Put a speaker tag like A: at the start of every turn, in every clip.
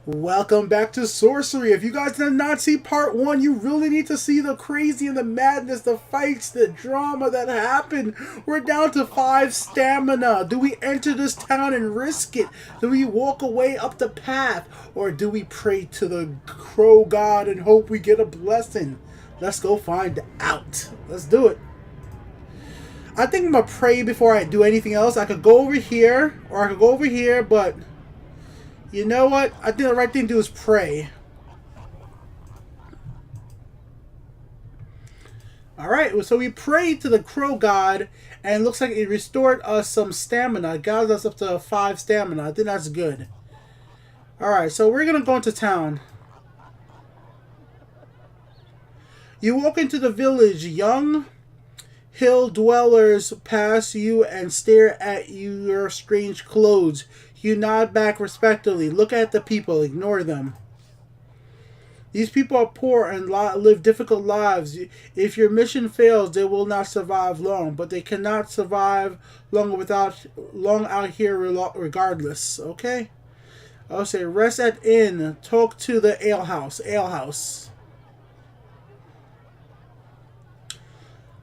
A: Welcome back to Sorcery. If you guys did not see part one, you really need to see the crazy and the madness, the fights, the drama that happened. We're down to 5 stamina. Do we enter this town and risk it? Do we walk away up the path? Or do we pray to the crow god and hope we get a blessing? Let's go find out. Let's do it. I think I'm going to pray before I do anything else. I could go over here, or I could go over here, but... you know what? I think the right thing to do is pray. Alright, so we prayed to the crow god, and it looks like it restored us some stamina. It got us up to 5 stamina. I think that's good. Alright, so we're going to go into town. You walk into the village. Young hill dwellers pass you and stare at your strange clothes. You nod back respectfully. Look at the people. Ignore them. These people are poor and live difficult lives. If your mission fails, they will not survive long. But they cannot survive long out here regardless. Okay? I'll say rest at inn. Talk to the alehouse. Alehouse.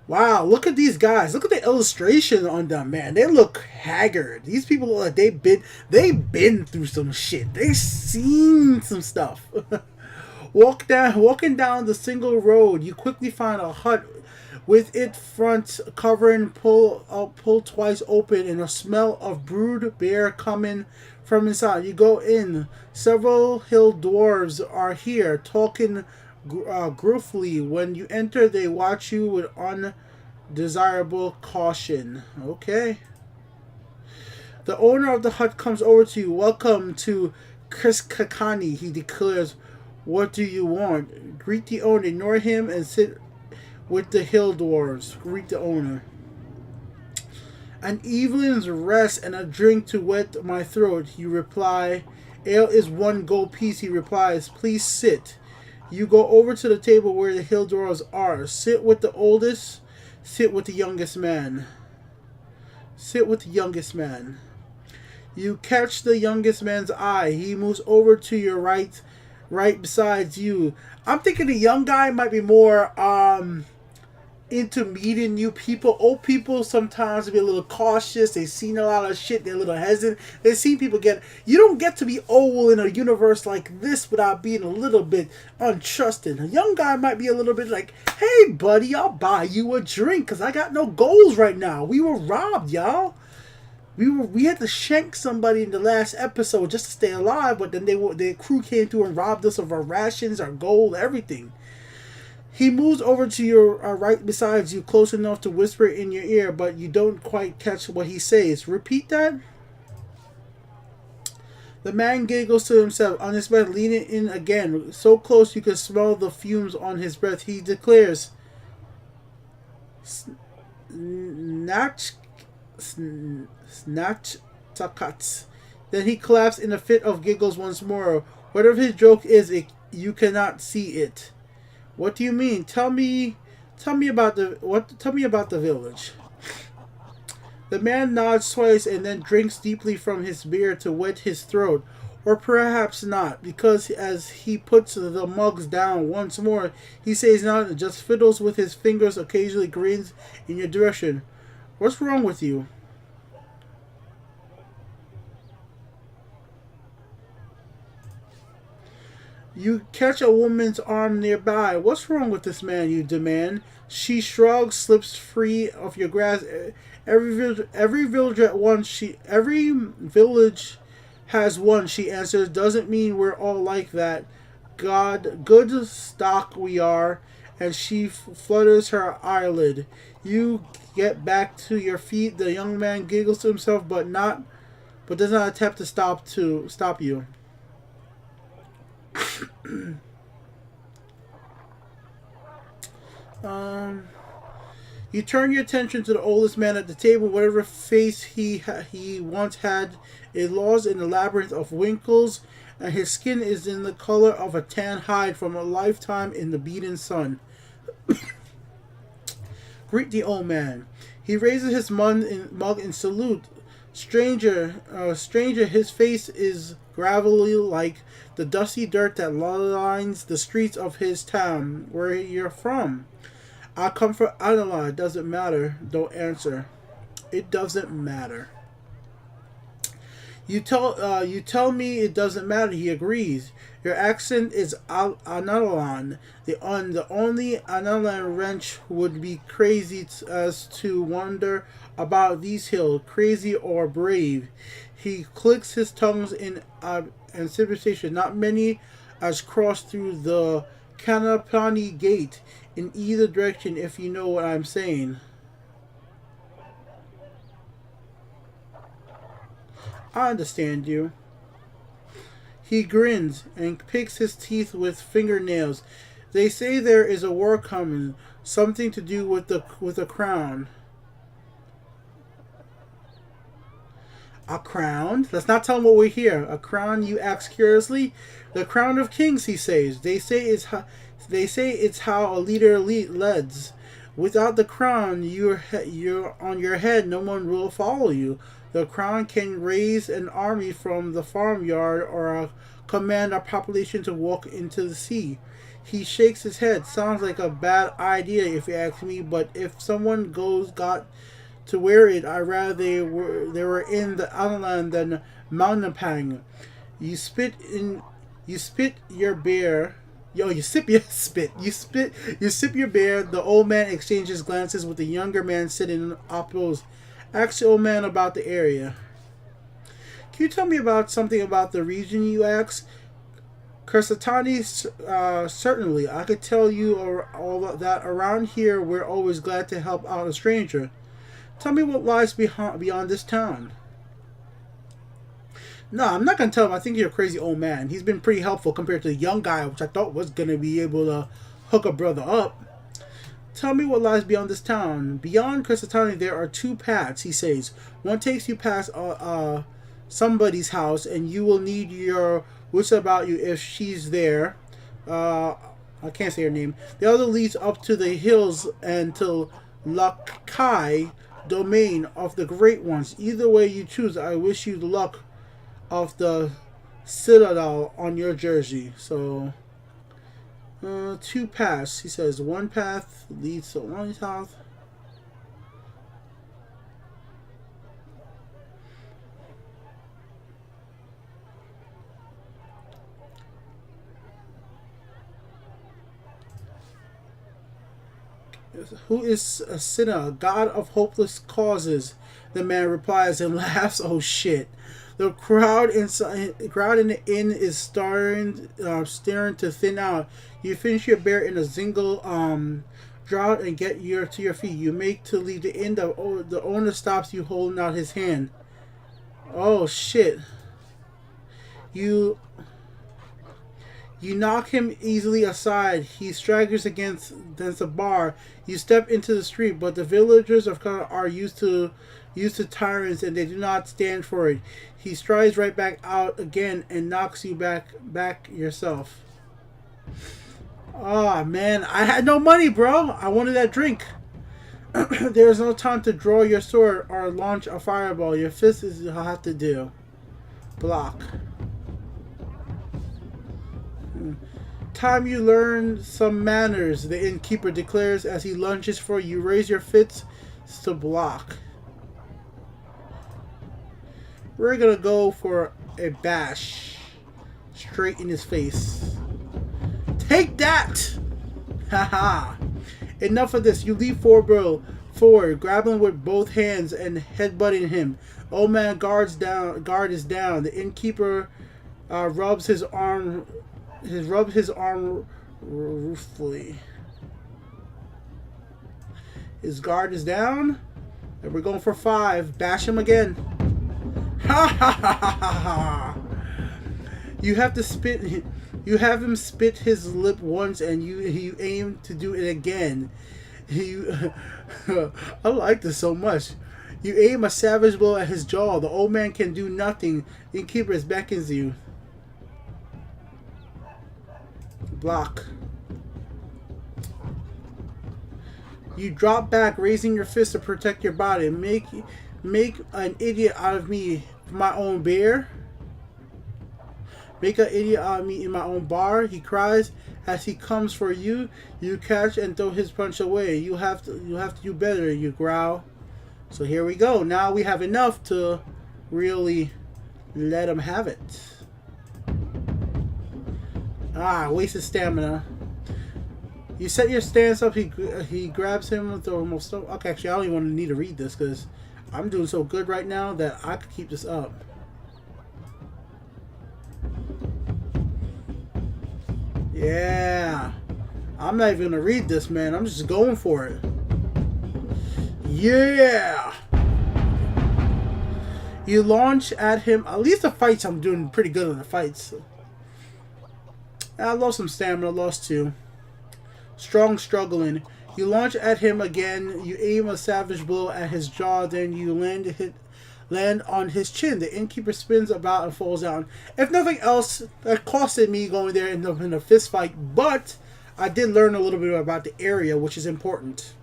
A: Wow, look at these guys. Look at the illustration on them, man. They look haggard. These people, like, they've been through some shit. They've seen some stuff. Walking down the single road, you quickly find a hut with its front covering pulled twice open and a smell of brewed beer coming from inside. You go in. Several hill dwarves are here talking gruffly. When you enter, they watch you with undesirable caution. Okay. The owner of the hut comes over to you. Welcome to Chris Kakani, he declares. What do you want? Greet the owner. Ignore him and sit with the hill dwarves. Greet the owner. An evening's rest and a drink to wet my throat, you reply. Ale is 1 gold piece, he replies. Please sit. You go over to the table where the hill dwarves are. Sit with the oldest. Sit with the youngest man. Sit with the youngest man. You catch the youngest man's eye. He moves over to your right beside you. I'm thinking the young guy might be more into meeting new people. Old people sometimes be a little cautious. They've seen a lot of shit. They're a little hesitant. They've seen people get... you don't get to be old in a universe like this without being a little bit untrusting. A young guy might be a little bit like, hey, buddy, I'll buy you a drink because I got no goals right now. We were robbed, y'all. We had to shank somebody in the last episode just to stay alive, but then their crew came through and robbed us of our rations, our gold, everything. He moves over to your right beside you, close enough to whisper in your ear, but you don't quite catch what he says. Repeat that? The man giggles to himself, on his breath, leaning in again, so close you can smell the fumes on his breath. He declares, Snatch takats. Then he collapsed in a fit of giggles once more. Whatever his joke is, you cannot see it. What do you mean? Tell me about the village. The man nods twice and then drinks deeply from his beer to wet his throat. Or perhaps not, because as he puts the mugs down once more, he says nothing, just fiddles with his fingers, occasionally grins in your direction. What's wrong with you? You catch a woman's arm nearby. What's wrong with this man, you demand? She shrugs, slips free of your grasp. Every village has one, she answers. Doesn't mean we're all like that. Good stock we are. And she flutters her eyelid. You get back to your feet. The young man giggles to himself, but does not attempt to stop you. You turn your attention to the oldest man at the table. Whatever face he once had is lost in a labyrinth of wrinkles, and his skin is in the color of a tan hide from a lifetime in the beaten sun. Greet the old man. He raises his mug in salute. Stranger, his face is gravelly like the dusty dirt that lines the streets of his town. Where you're from? I come from Adela. It doesn't matter. Don't answer. It doesn't matter. You tell me it doesn't matter. He agrees. Your accent is Analan. The only Analan wrench would be crazy as to wonder about these hills, crazy or brave. He clicks his tongues in anticipation. Not many as cross through the Kanapani gate in either direction, if you know what I'm saying. I understand you. He grins and picks his teeth with fingernails. They say there is a war coming, something to do with the crown. A crown? Let's not tell him what we hear. A crown? You ask curiously. The crown of kings, he says. They say it's how a leader leads. Without the crown, you're on your head. No one will follow you. The crown can raise an army from the farmyard or command a population to walk into the sea. He shakes his head. Sounds like a bad idea if you ask me, but if someone got to wear it, I'd rather they were in the island than Mountain. You spit your beer. Yo, you sip your spit. You sip your beer. The old man exchanges glances with the younger man sitting opposite. Ask the old man about the area. Can you tell me about something about the region, you ask? Kursatani, certainly. I could tell you all that around here we're always glad to help out a stranger. Tell me what lies beyond this town. No, I'm not going to tell him. I think you're a crazy old man. He's been pretty helpful compared to the young guy, which I thought was going to be able to hook a brother up. Tell me what lies beyond this town. Beyond Kursatani, there are two paths, he says. One takes you past somebody's house, and you will need your wits about you if she's there. I can't say her name. The other leads up to the hills and to Lakai, domain of the Great Ones. Either way you choose, I wish you the luck of the Citadel on your jersey. So... two paths. He says one path leads to one path. Who is Sinna, god of hopeless causes? The man replies and laughs. Oh shit. The crowd in the inn is staring to thin out. You finish your beer in a single drought and get to your feet. You make to leave the inn. The owner stops you, holding out his hand. Oh shit! You knock him easily aside. He straggles against the bar. You step into the street, but the villagers of Kara are used to tyrants, and they do not stand for it. He strides right back out again and knocks you back yourself. Oh man, I had no money, bro. I wanted that drink. There is no time to draw your sword or launch a fireball. Your fist is you'll have to do. Block. Time you learn some manners, the innkeeper declares as he lunges for you. Raise your fists to block. We're gonna go for a bash. Straight in his face. Take that! Haha. Enough of this. You leap forward, grabbing with both hands and headbutting him. Old man guard is down. The innkeeper rubs his arm ruefully. His guard is down. And we're going for 5. Bash him again. Ha ha ha ha ha! You have him spit his lip once, and you aim to do it again. I like this so much. You aim a savage blow at his jaw. The old man can do nothing. The innkeeper beckons you. Block. You drop back, raising your fist to protect your body. Make an idiot out of me, my own bear. Make an idiot out of me in my own bar, he cries as he comes for you. You catch and throw his punch away. You have to do better, you growl. So here we go. Now we have enough to really let him have it. Ah, wasted stamina. You set your stance up. He grabs him with the almost. Okay, actually, I don't even want to need to read this because I'm doing so good right now that I could keep this up. Yeah, I'm not even gonna read this, man. I'm just going for it. Yeah. You launch at him. At least the fights, I'm doing pretty good on the fights. I lost some stamina. Lost 2. Strong struggling. You launch at him again. You aim a savage blow at his jaw. Then you land on his chin. The innkeeper spins about and falls down. If nothing else, that costed me going there in a fist fight. But I did learn a little bit about the area, which is important.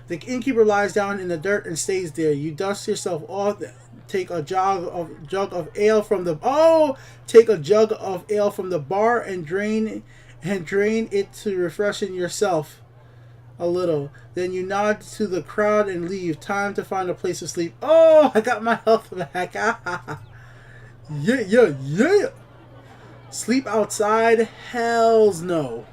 A: The innkeeper lies down in the dirt and stays there. You dust yourself off. Take a jug of ale from the bar and drain it to refreshen yourself a little. Then you nod to the crowd and leave. Time to find a place to sleep. Oh, I got my health back. Yeah. Sleep outside? Hells no.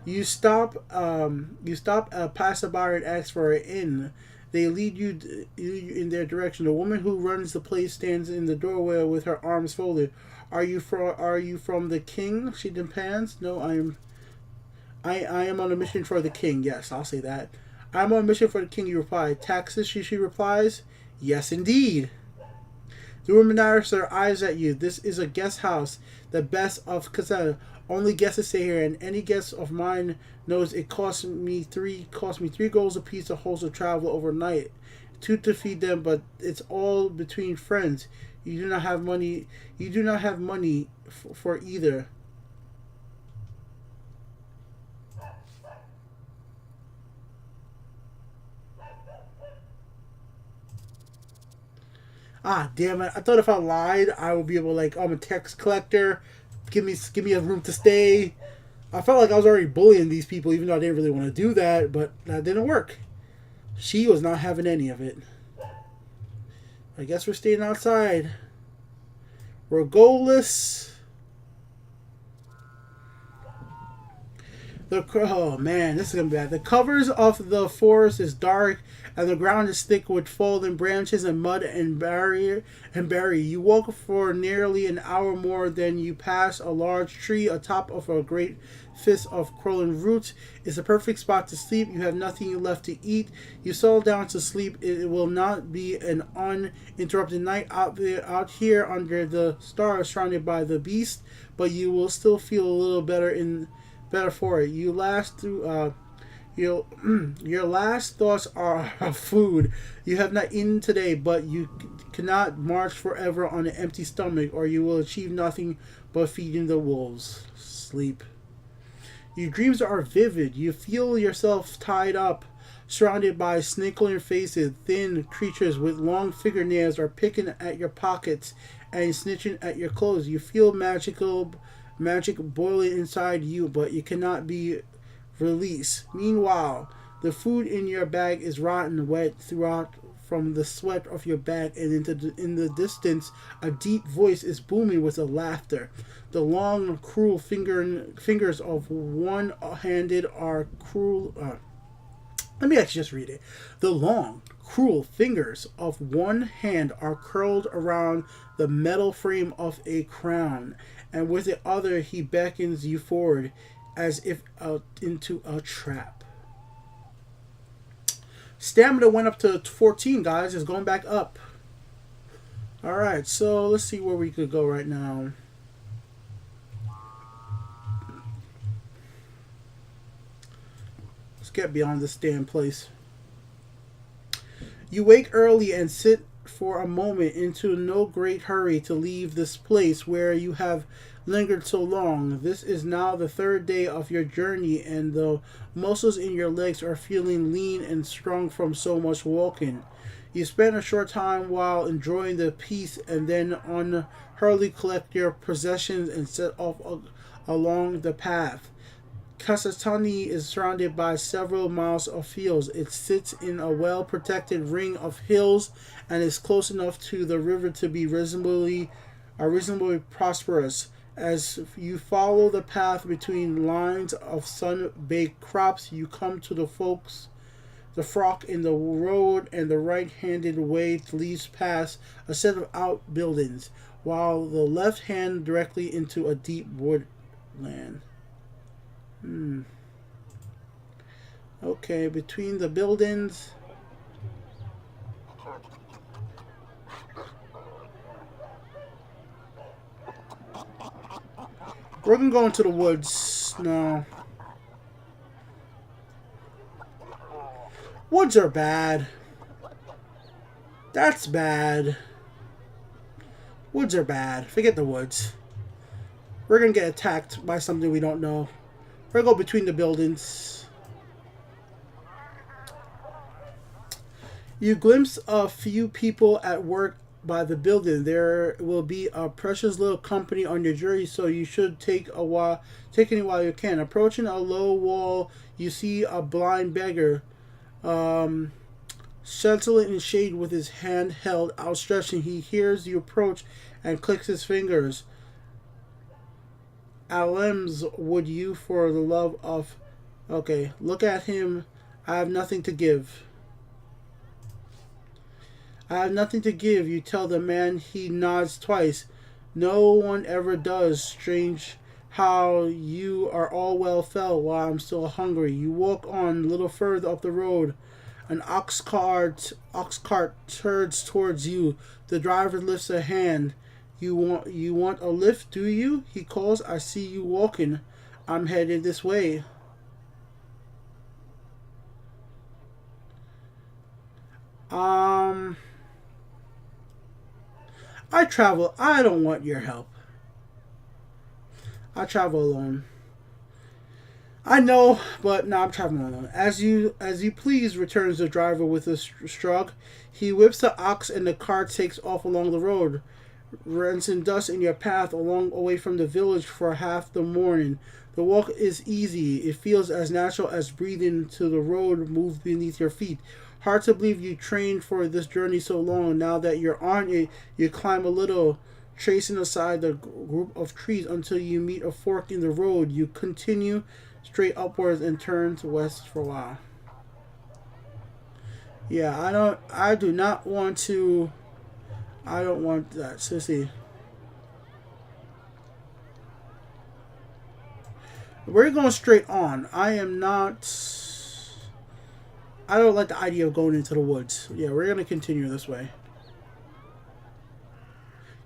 A: You stop a passerby and ask for an inn. They lead you in their direction. The woman who runs the place stands in the doorway with her arms folded. Are you from the king? She demands. No, I am on a mission for the king. Yes, I'll say that. I'm on a mission for the king, you reply. Taxes, she replies. Yes, indeed. The woman narrows her eyes at you. This is a guest house, the best of Casetta. Only guests stay here, and any guest of mine knows it costs me three golds apiece to host a travel overnight. 2 to feed them, but it's all between friends. You do not have money. You do not have money for either. Ah, damn it! I thought if I lied, I would be able to, like, I'm a tax collector. Give me a room to stay. I felt like I was already bullying these people, even though I didn't really want to do that, but that didn't work. She was not having any of it. I guess we're staying outside. We're goalless. Oh man, this is gonna be bad. The covers of the forest is dark, and the ground is thick with fallen branches and mud and berry. You walk for nearly an hour more, then you pass a large tree atop of a great fist of crawling roots. It's a perfect spot to sleep. You have nothing left to eat. You settle down to sleep. It will not be an uninterrupted night out here under the stars, surrounded by the beast, but you will still feel a little better for it. Your last thoughts are of food. You have not eaten today, but you cannot march forever on an empty stomach, or you will achieve nothing but feeding the wolves. Sleep. Your dreams are vivid. You feel yourself tied up, surrounded by snake-like faces. Thin creatures with long fingernails are picking at your pockets and snitching at your clothes. You feel magic boiling inside you, but you cannot be released. Meanwhile, the food in your bag is rotten wet throughout from the sweat of your back, and in the distance, a deep voice is booming with a laughter. The long, cruel fingers of one-handed are cruel. Let me actually just read it. The long, cruel fingers of one hand are curled around the metal frame of a crown, and with the other he beckons you forward, as if out into a trap. Stamina went up to 14, guys. It's going back up. Alright, so let's see where we could go right now. Let's get beyond this damn place. You wake early and sit for a moment into no great hurry to leave this place where you have lingered so long. This is now the third day of your journey, and the muscles in your legs are feeling lean and strong from so much walking. You spend a short time while enjoying the peace, and then unhurriedly collect your possessions and set off along the path. Kasatani is surrounded by several miles of fields. It sits in a well-protected ring of hills and is close enough to the river to be reasonably prosperous. As you follow the path between lines of sun-baked crops, you come to the fork in the road, and the right-handed way leads past a set of outbuildings, while the left hand directly into a deep woodland. Okay, between the buildings. We're gonna go into the woods now. Woods are bad. That's bad. Woods are bad. Forget the woods. We're gonna get attacked by something we don't know. We're gonna go between the buildings. You glimpse a few people at work by the building. There will be a precious little company on your journey, so you should take any while you can. Approaching a low wall, you see a blind beggar, sheltered in shade with his hand held outstretched. He hears you approach and clicks his fingers. Alems, would you, for the love of... Okay, look at him. I have nothing to give. I have nothing to give, you tell the man. He nods twice. No one ever does. Strange how you are all well fed while I'm still hungry. You walk on a little further up the road. An ox cart turns towards you. The driver lifts a hand. You want a lift, do you? He calls. I see you walking. I'm headed this way. I travel. I don't want your help. I travel alone. I know, but no, I'm traveling alone. As you please, returns the driver with a shrug. He whips the ox and the cart takes off along the road, rinsing dust in your path away from the village for half the morning. The walk is easy. It feels as natural as breathing to the road move beneath your feet. Hard to believe you trained for this journey so long. Now that you're on it, you climb a little, tracing aside the group of trees until you meet a fork in the road. You continue straight upwards and turn to west for a while. Yeah, I do not want to... I don't want that, sissy. We're going straight on. I don't like the idea of going into the woods. Yeah, we're going to continue this way.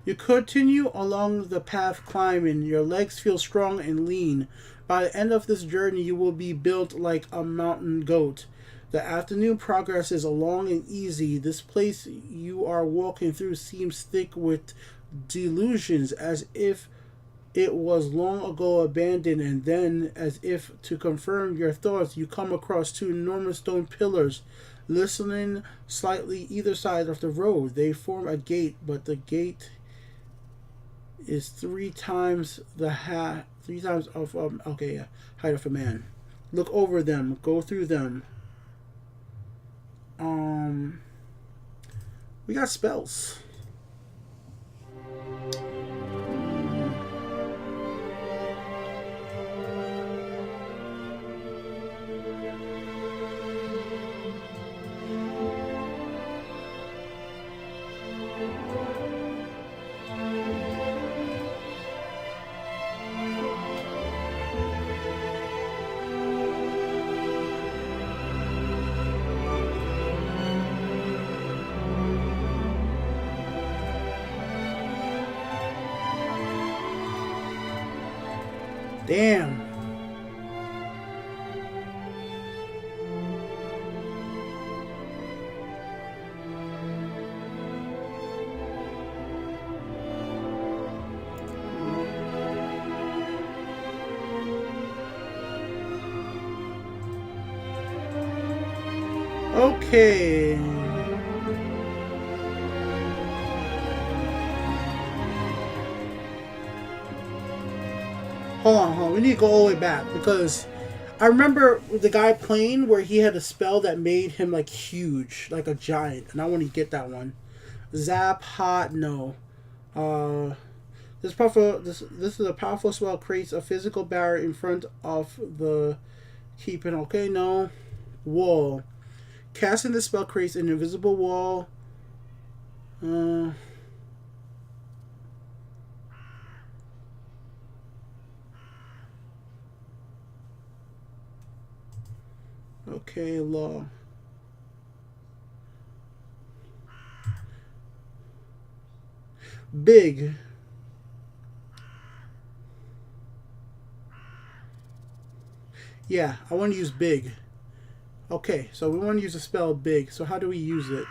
A: You continue along the path climbing. Your legs feel strong and lean. By the end of this journey, you will be built like a mountain goat. The afternoon progresses along and easy. This place you are walking through seems thick with delusions, as if it was long ago abandoned, and then, as if to confirm your thoughts, you come across two enormous stone pillars, listening slightly either side of the road. They form a gate, but the gate is three times height of a man. Look over them, go through them. We got spells. Damn. Okay. Hold on. We need to go all the way back because I remember the guy playing where he had a spell that made him like huge, like a giant, and I want to get that one. Zap hot no. Uh, this is a powerful spell creates a physical barrier in front of the keeping. Okay, no. Wall. Casting this spell creates an invisible wall. Uh, okay, law. Big. Yeah, I want to use big. Okay, so we want to use the spell big. So how do we use it?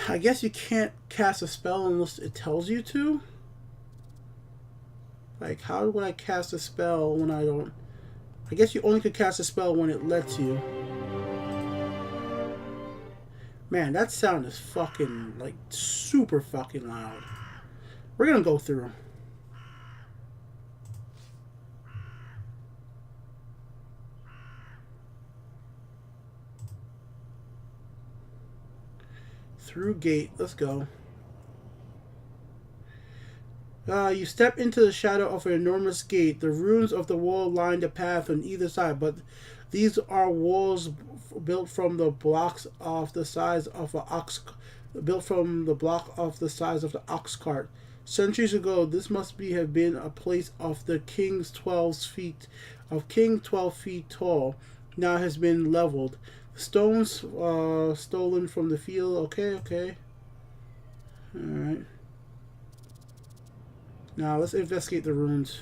A: I guess you can't cast a spell unless it tells you to. Like, how would I cast a spell when I don't... I guess you only could cast a spell when it lets you. Man, that sound is fucking, like, super fucking loud. We're gonna go through. Through gate. Let's go. You step into the shadow of an enormous gate. The ruins of the wall line the path on either side, but these are walls built from the blocks of the size of an ox, built from the block of the size of the ox cart. Centuries ago, this must have been a place of the king's 12 feet tall. Now has been leveled. Stones stolen from the field. Okay. All right. Now let's investigate the ruins.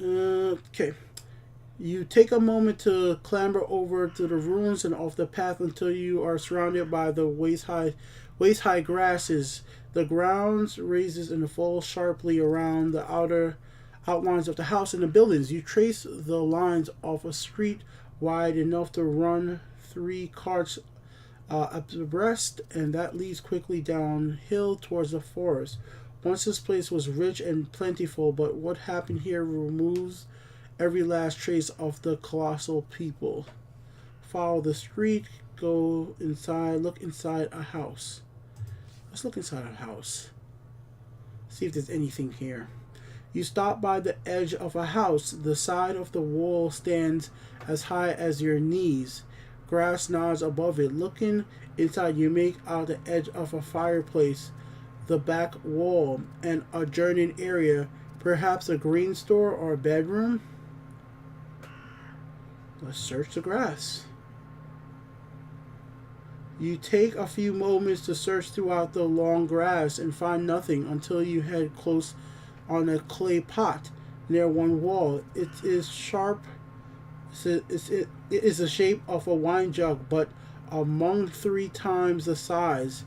A: Okay. You take a moment to clamber over to the ruins and off the path until you are surrounded by the waist-high grasses. The ground raises and falls sharply around the outer outlines of the house and the buildings. You trace the lines of a street wide enough to run 3 carts abreast, and that leads quickly downhill towards the forest. Once this place was rich and plentiful, but what happened here removes every last trace of the colossal people. Follow the street, go inside, look inside a house. Let's look inside a house. See if there's anything here. You stop by the edge of a house. The side of the wall stands as high as your knees. Grass nods above it. Looking inside, you make out the edge of a fireplace, the back wall, and adjoining area, perhaps a grain store or a bedroom. Let's search the grass. You take a few moments to search throughout the long grass and find nothing until you head close on a clay pot near one wall. It is sharp. It is the shape of a wine jug, but among 3 times the size.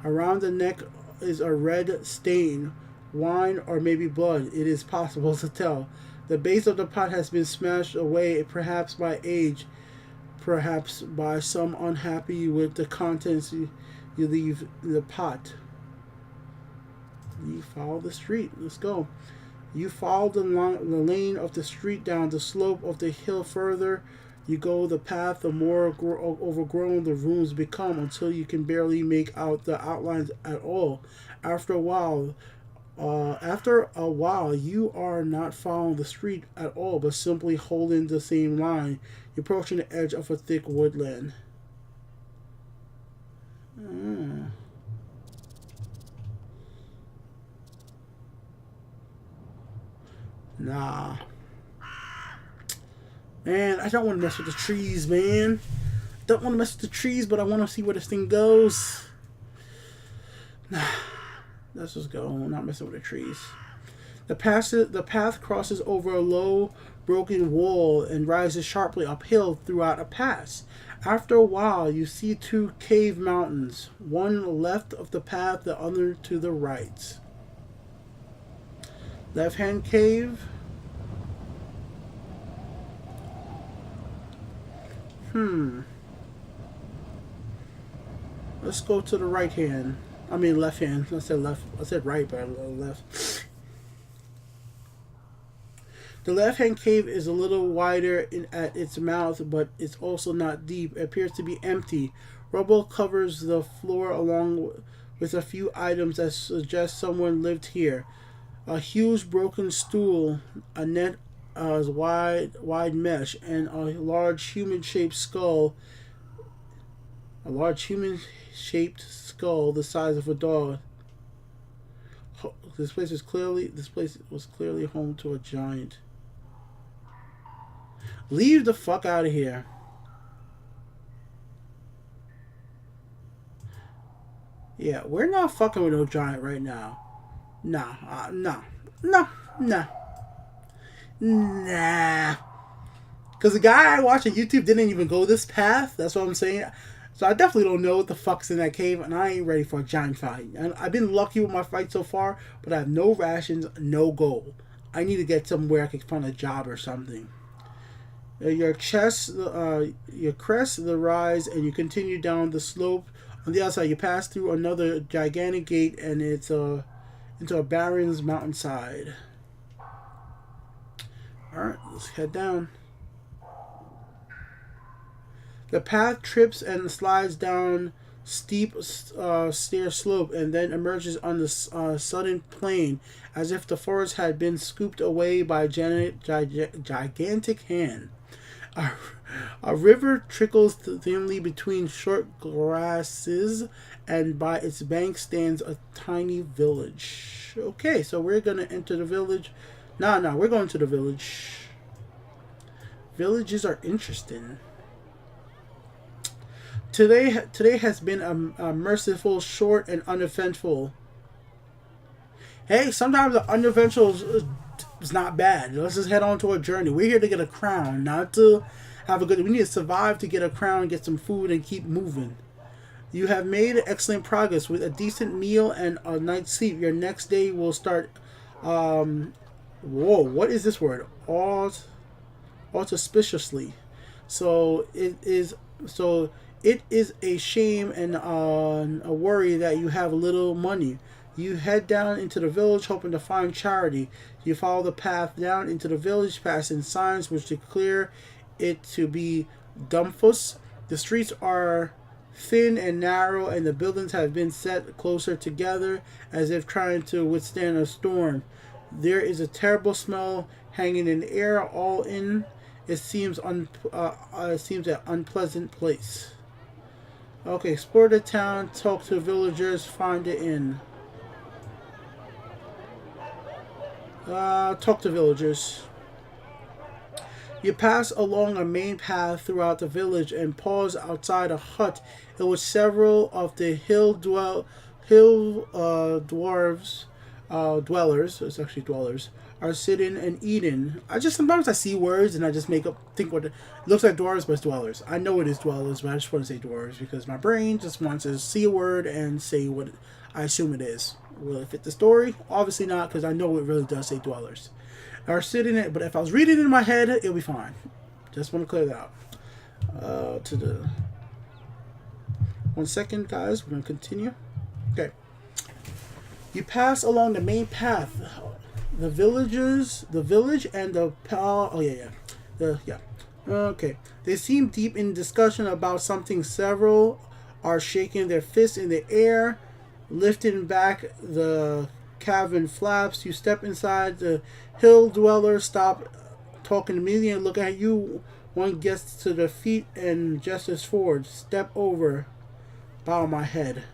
A: Around the neck is a red stain, wine or maybe blood. It is possible to tell. The base of the pot has been smashed away, perhaps by age, perhaps by some unhappy with the contents you leave in the pot. You follow the street. Let's go. You follow the lane of the street down the slope of the hill further. You go the path, the more overgrown the rooms become until you can barely make out the outlines at all. After a while, you are not following the street at all, but simply holding the same line. You're approaching the edge of a thick woodland. Nah. Man, I don't want to mess with the trees, man. Don't want to mess with the trees, but I want to see where this thing goes. Nah. Let's just go. I'm not messing with the trees. The path crosses over a low, broken wall and rises sharply uphill throughout a pass. After a while, you see two cave mountains, one left of the path, the other to the right. Left hand cave. Let's go to the right hand. I mean left hand. I said left. I said right, but I left. The left hand cave is a little wider at its mouth, but it's also not deep. It appears to be empty. Rubble covers the floor along with a few items that suggest someone lived here. A huge broken stool, a net as wide mesh, and a large human-shaped skull. A large human-shaped skull the size of a dog. This place was clearly home to a giant. Leave the fuck out of here. Yeah, we're not fucking with no giant right now. Nah. Because the guy I watched on YouTube didn't even go this path. That's what I'm saying. So I definitely don't know what the fuck's in that cave, and I ain't ready for a giant fight. And I've been lucky with my fight so far, but I have no rations, no gold. I need to get somewhere I can find a job or something. Your crest the rise, and you continue down the slope. On the outside, you pass through another gigantic gate, and it's into a barren mountainside. Alright, let's head down. The path trips and slides down steep stair slope and then emerges on the sudden plain as if the forest had been scooped away by a gigantic hand. A river trickles thinly between short grasses, and by its bank stands a tiny village. Okay, so we're going to enter the village. No, we're going to the village. Villages are interesting. Today has been a merciful, short, and uneventful. Hey, sometimes the uneventful is not bad. Let's just head on to a journey. We're here to get a crown, not to have a good... We need to survive to get a crown, get some food, and keep moving. You have made excellent progress. With a decent meal and a night's sleep, your next day will start... whoa, what is this word? Auspiciously. It is a shame and a worry that you have little money. You head down into the village hoping to find charity. You follow the path down into the village, passing signs which declare it to be Dumfus. The streets are thin and narrow, and the buildings have been set closer together as if trying to withstand a storm. There is a terrible smell hanging in the air. All in, it seems an unpleasant place. Okay, explore the town, talk to villagers, find the inn. Talk to villagers. You pass along a main path throughout the village and pause outside a hut in which several of the dwellers, it's actually dwellers, are sitting and eating. Sometimes I see words and I just think what it looks like dwarves, but it's dwellers. I know it is dwellers, but I just want to say dwarves because my brain just wants to see a word and say what I assume it is. Will it fit the story? Obviously not, because I know it really does say dwellers. Are sitting it, but if I was reading it in my head, it'll be fine. Just want to clear that out. One second, guys. We're gonna continue. Okay. You pass along the main path. The village and the Okay. They seem deep in discussion about something. Several are shaking their fists in the air, lifting back the cavern flaps. You step inside. The hill dwellers stop talking immediately and look at you. One gets to the feet and gestures forward. Step over. Bow my head.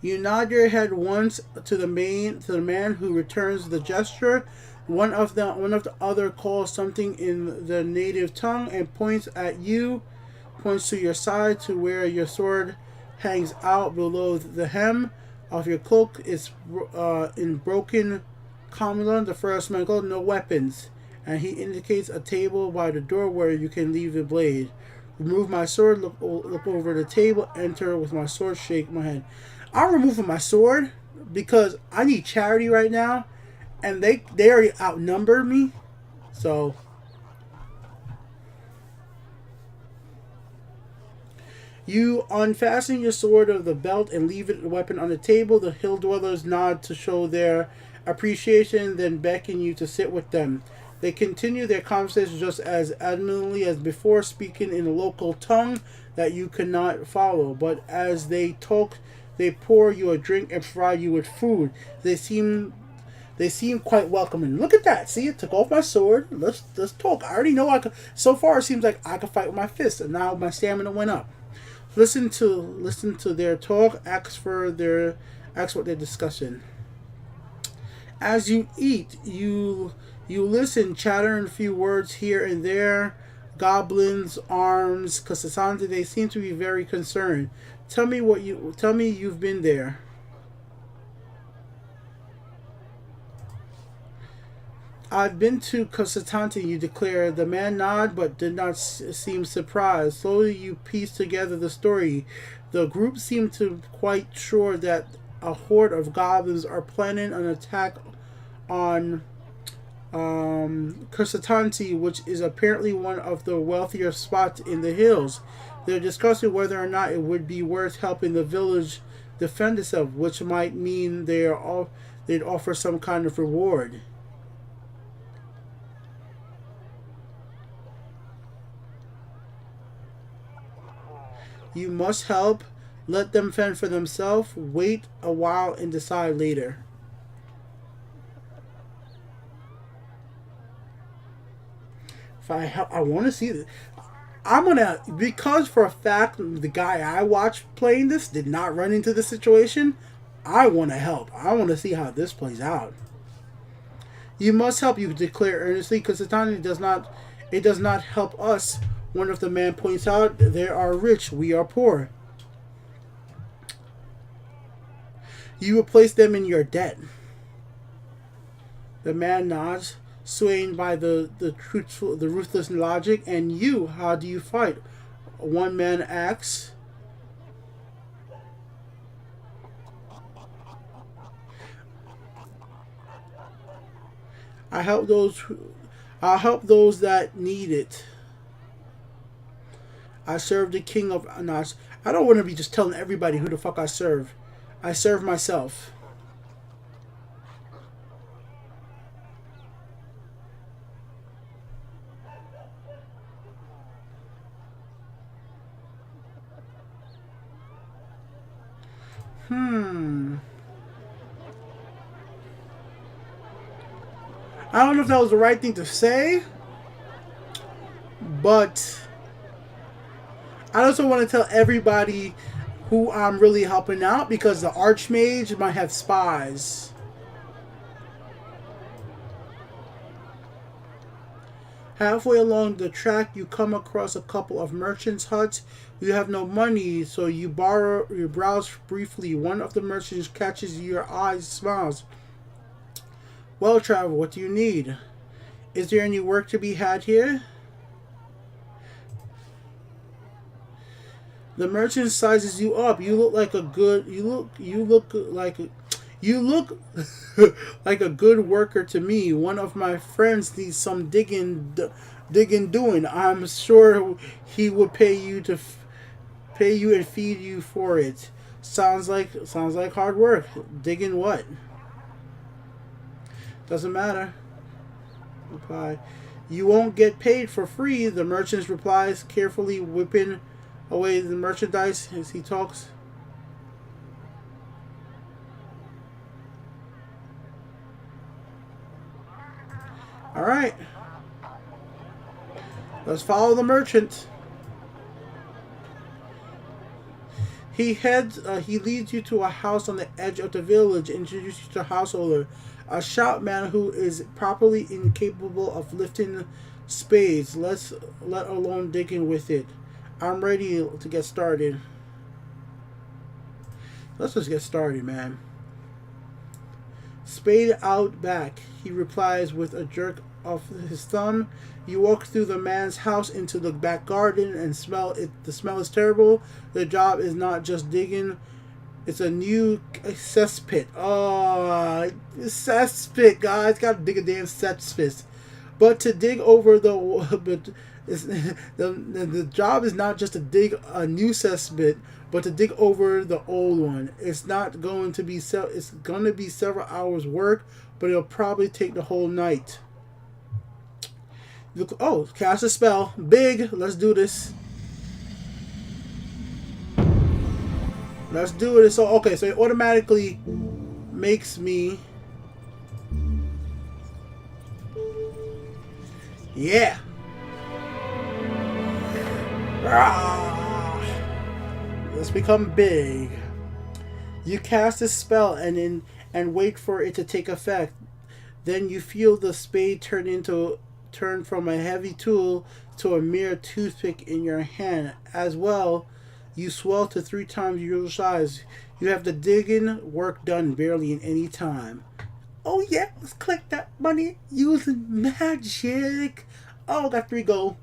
A: You nod your head once to the man who returns the gesture. One of the other calls something in the native tongue and points to your side to where your sword hangs out below the hem of your cloak. Is in broken common. The first man goes, no weapons. And he indicates a table by the door where you can leave the blade. Remove my sword, look over the table, enter with my sword, shake my head. I'm removing my sword because I need charity right now, and they already outnumbered me. So you unfasten your sword of the belt and leave the weapon on the table. The hill dwellers nod to show their appreciation, then beckon you to sit with them. They continue their conversation just as adamantly as before, speaking in a local tongue that you cannot follow. But as they talk, they pour you a drink and provide you with food. They seem quite welcoming. Look at that. See, it took off my sword. Let's talk. I already know I could. So far, it seems like I could fight with my fists, and now my stamina went up. Listen to their talk. Ask what they're discussing. As you eat, you listen, chattering a few words here and there. Goblins, arms, Cassandra, they seem to be very concerned. Tell me you've been there. I've been to Cassandra, you declare. The man nodded but did not seem surprised. Slowly you piece together the story. The group seemed to quite sure that a horde of goblins are planning an attack on Kursatanti, which is apparently one of the wealthier spots in the hills. They're discussing whether or not it would be worth helping the village defend itself, which might mean they'd offer some kind of reward. You must help. Let them fend for themselves. Wait a while and decide later. If I help, I want to see this. I'm gonna, because for a fact the guy I watched playing this did not run into this situation. I want to help. I want to see how this plays out. You must help, you declare earnestly, because it does not help us. One of the men points out, they are rich, we are poor. You will place them in your debt. The man nods, swayed by the ruthless logic. And you, how do you fight? One man asks. I'll help those that need it. I serve the king of Anas. I don't want to be just telling everybody who the fuck I serve. I serve myself. I don't know if that was the right thing to say, but I also want to tell everybody who I'm really helping out, because the Archmage might have spies. Halfway along the track, you come across a couple of merchants' huts. You have no money, so you browse briefly. One of the merchants catches your eye, smiles. Well, traveler, what do you need? Is there any work to be had here? The merchant sizes you up. You look like a good. You look like a good worker to me. One of my friends needs some digging doing. I'm sure he would pay you and feed you for it. Sounds like hard work. Digging what? Doesn't matter. Reply. You won't get paid for free. The merchant replies, carefully whipping away the merchandise as he talks. Alright. Let's follow the merchant. He leads you to a house on the edge of the village, introduces you to the householder, a shop man who is properly incapable of lifting spades, let alone digging with it. I'm ready to get started. Let's just get started, man. Spade out back, he replies with a jerk of his thumb. You walk through the man's house into the back garden and smell it. The smell is terrible. The job is not just digging. It's a new cesspit. Oh, cesspit, guys. Gotta dig a damn cesspit. But to dig over the job is not just to dig a new cesspit, but to dig over the old one. It's not going to be it's going to be several hours work, but it'll probably take the whole night. Oh, cast a spell. Big. Let's do this. Let's do it. So okay, so it automatically makes me. Yeah. Let's become big. You cast a spell and wait for it to take effect. Then you feel the spade turn from a heavy tool to a mere toothpick in your hand. As well, you swell to 3 times your usual size. You have the digging work done barely in any time. Oh yeah, let's collect that money using magic. Oh, got 3 gold.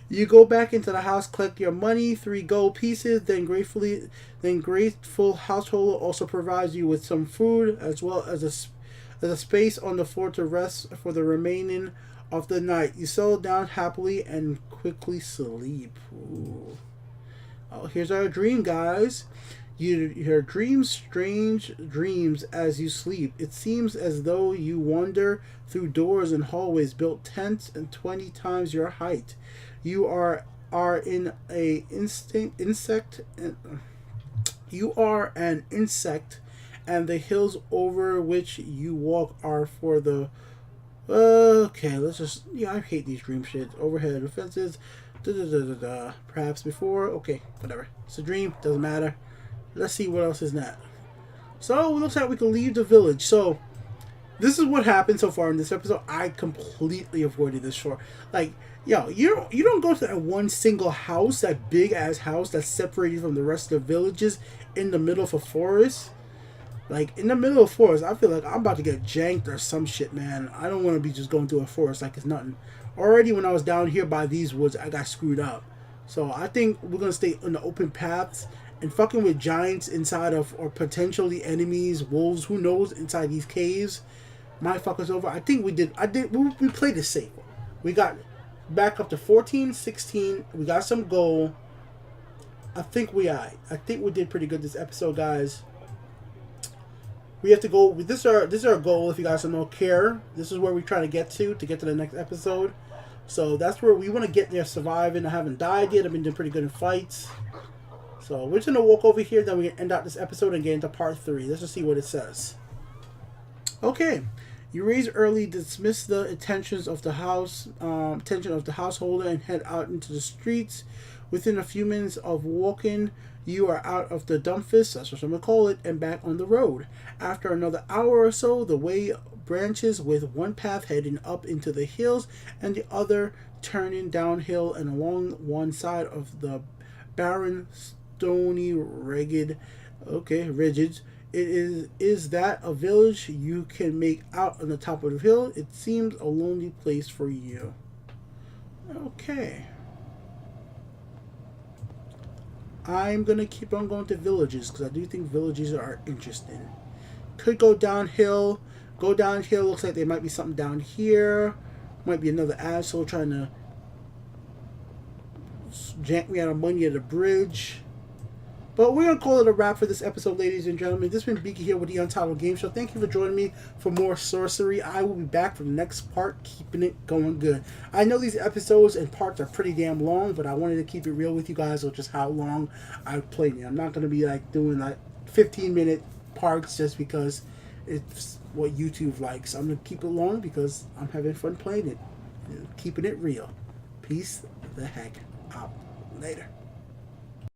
A: You go back into the house, collect your money, 3 gold pieces. Then grateful householder also provides you with some food as well as a space on the floor to rest for the remaining of the night. You settle down happily and quickly sleep. Ooh. Oh, here's our dream, guys. Your dreams strange dreams as you sleep. It seems as though you wander through doors and hallways built 10 and 20 times your height. You are in a insect. You are an insect, and the hills over which you walk are for the. Okay, let's just. Yeah, I hate these dream shit. Overhead offenses. Perhaps before. Okay, whatever. It's a dream. Doesn't matter. Let's see what else is that. So it looks like we can leave the village. So this is what happened so far in this episode. I completely avoided this shore. Like, yo, you don't go to that one single house, that big ass house that's separated from the rest of the villages in the middle of a forest. Like, in the middle of a forest, I feel like I'm about to get janked or some shit, man. I don't want to be just going through a forest like it's nothing. Already when I was down here by these woods, I got screwed up. So I think we're going to stay on the open paths and fucking with giants inside of, or potentially enemies, wolves, who knows, inside these caves. My fuck us over. I think we played it safe. We got back up to 14, 16. We got some gold. I think we did pretty good this episode, guys. We have to go. This is our goal. If you guys don't care, this is where we're trying to get to the next episode. So that's where we want to get there, surviving. I haven't died yet. I've been doing pretty good in fights. So we're just gonna walk over here. Then we can end out this episode and get into part 3. Let's just see what it says. Okay. You raise early, dismiss the attention of the householder, and head out into the streets. Within a few minutes of walking, you are out of the dumbfist, that's what I'm going to call it, and back on the road. After another hour or so, the way branches with one path heading up into the hills and the other turning downhill and along one side of the barren, stony, rigid. It is that a village you can make out on the top of the hill. It seems a lonely place for you. Okay. I'm going to keep on going to villages because I do think villages are interesting. Could go downhill. Looks like there might be something down here. Might be another asshole trying to jank me out of money at a bridge. But we're going to call it a wrap for this episode, ladies and gentlemen. This has been Biki here with the Untitled Game Show. Thank you for joining me for more sorcery. I will be back for the next part, keeping it going good. I know these episodes and parts are pretty damn long, but I wanted to keep it real with you guys with just how long I've played it. I'm not going to be like doing like 15-minute parts just because it's what YouTube likes. I'm going to keep it long because I'm having fun playing it. Keeping it real. Peace the heck out. Later.